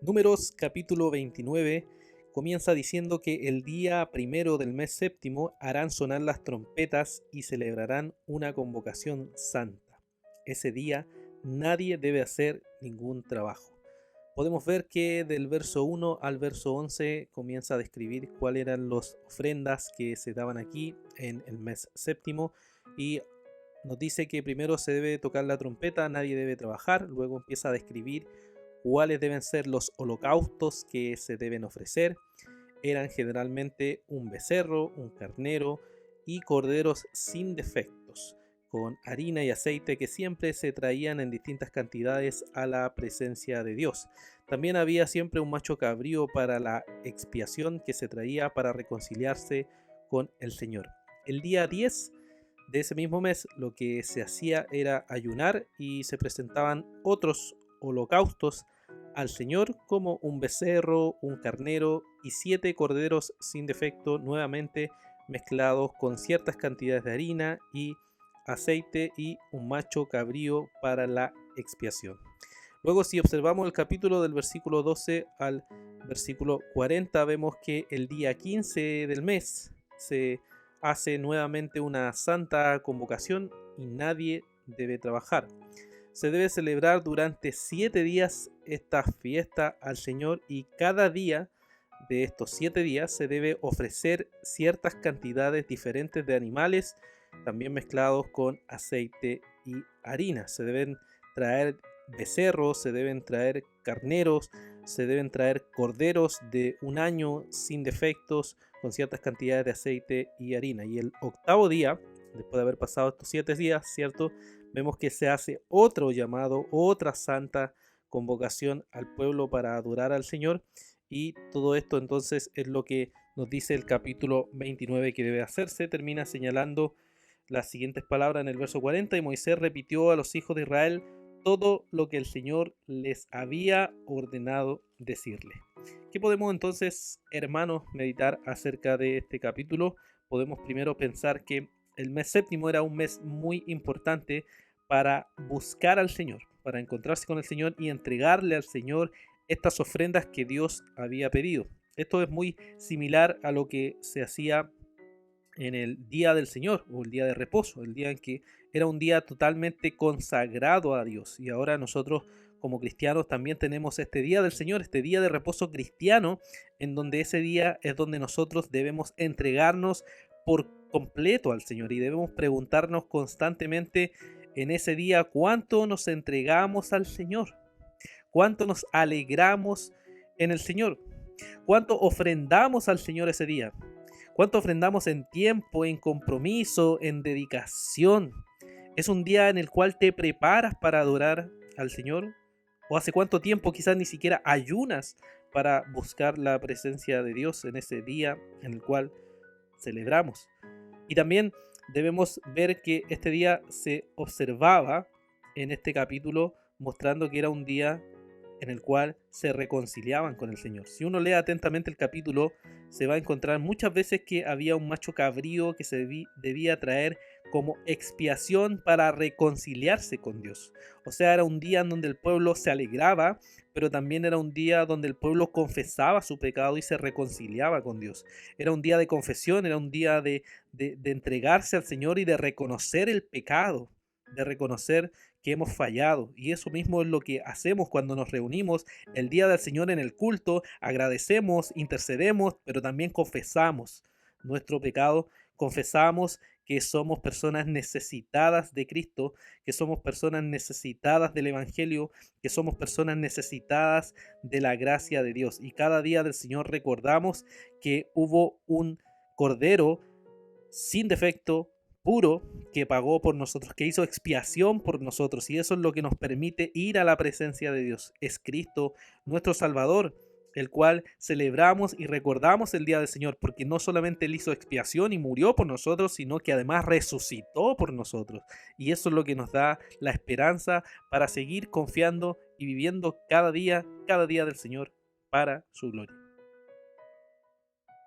Números capítulo 29 comienza diciendo que el día primero del mes séptimo harán sonar las trompetas y celebrarán una convocación santa. Ese día nadie debe hacer ningún trabajo. Podemos ver que del verso 1 al verso 11 comienza a describir cuáles eran las ofrendas que se daban aquí en el mes séptimo y nos dice que primero se debe tocar la trompeta, nadie debe trabajar, luego empieza a describir cuáles deben ser los holocaustos que se deben ofrecer. Eran generalmente un becerro, un carnero y corderos sin defectos, con harina y aceite que siempre se traían en distintas cantidades a la presencia de Dios. También había siempre un macho cabrío para la expiación que se traía para reconciliarse con el Señor. El día 10 de ese mismo mes lo que se hacía era ayunar y se presentaban otros holocaustos al Señor como un becerro, un carnero y 7 corderos sin defecto nuevamente mezclados con ciertas cantidades de harina y aceite y un macho cabrío para la expiación. Luego, si observamos el capítulo del versículo 12 al versículo 40, vemos que el día 15 del mes se hace nuevamente una santa convocación y nadie debe trabajar. Se debe celebrar durante 7 días esta fiesta al Señor y cada día de estos 7 días se debe ofrecer ciertas cantidades diferentes de animales, también mezclados con aceite y harina. Se deben traer becerros, se deben traer carneros, se deben traer corderos de un año sin defectos, con ciertas cantidades de aceite y harina. Y el octavo día, después de haber pasado estos 7 días, ¿cierto? Vemos que se hace otro llamado, otra santa convocación al pueblo para adorar al Señor. Y todo esto entonces es lo que nos dice el capítulo 29 que debe hacerse. Termina señalando las siguientes palabras en el verso 40. Y Moisés repitió a los hijos de Israel todo lo que el Señor les había ordenado decirle. ¿Qué podemos entonces, hermanos, meditar acerca de este capítulo? Podemos primero pensar que el mes séptimo era un mes muy importante para buscar al Señor, para encontrarse con el Señor y entregarle al Señor estas ofrendas que Dios había pedido. Esto es muy similar a lo que se hacía en el día del Señor o el día de reposo, el día en que era un día totalmente consagrado a Dios. Y ahora nosotros como cristianos también tenemos este día del Señor, este día de reposo cristiano, en donde ese día es donde nosotros debemos entregarnos por completo al Señor y debemos preguntarnos constantemente en ese día cuánto nos entregamos al Señor, cuánto nos alegramos en el Señor, cuánto ofrendamos al Señor ese día. ¿Cuánto ofrendamos en tiempo, en compromiso, en dedicación? ¿Es un día en el cual te preparas para adorar al Señor? ¿O hace cuánto tiempo quizás ni siquiera ayunas para buscar la presencia de Dios en ese día en el cual celebramos? Y también debemos ver que este día se observaba en este capítulo mostrando que era un día en el cual se reconciliaban con el Señor. Si uno lee atentamente el capítulo, se va a encontrar muchas veces que había un macho cabrío que se debía traer como expiación para reconciliarse con Dios. O sea, era un día en donde el pueblo se alegraba, pero también era un día donde el pueblo confesaba su pecado y se reconciliaba con Dios. Era un día de confesión, era un día de entregarse al Señor y de reconocer el pecado, de reconocer que hemos fallado. Y eso mismo es lo que hacemos cuando nos reunimos el día del Señor en el culto. Agradecemos, intercedemos, pero también confesamos nuestro pecado. Confesamos que somos personas necesitadas de Cristo, que somos personas necesitadas del Evangelio, que somos personas necesitadas de la gracia de Dios. Y cada día del Señor recordamos que hubo un Cordero sin defecto, puro, que pagó por nosotros, que hizo expiación por nosotros, y eso es lo que nos permite ir a la presencia de Dios. Es Cristo, nuestro Salvador, el cual celebramos y recordamos el día del Señor, porque no solamente Él hizo expiación y murió por nosotros, sino que además resucitó por nosotros. Y eso es lo que nos da la esperanza para seguir confiando y viviendo cada día del Señor para su gloria.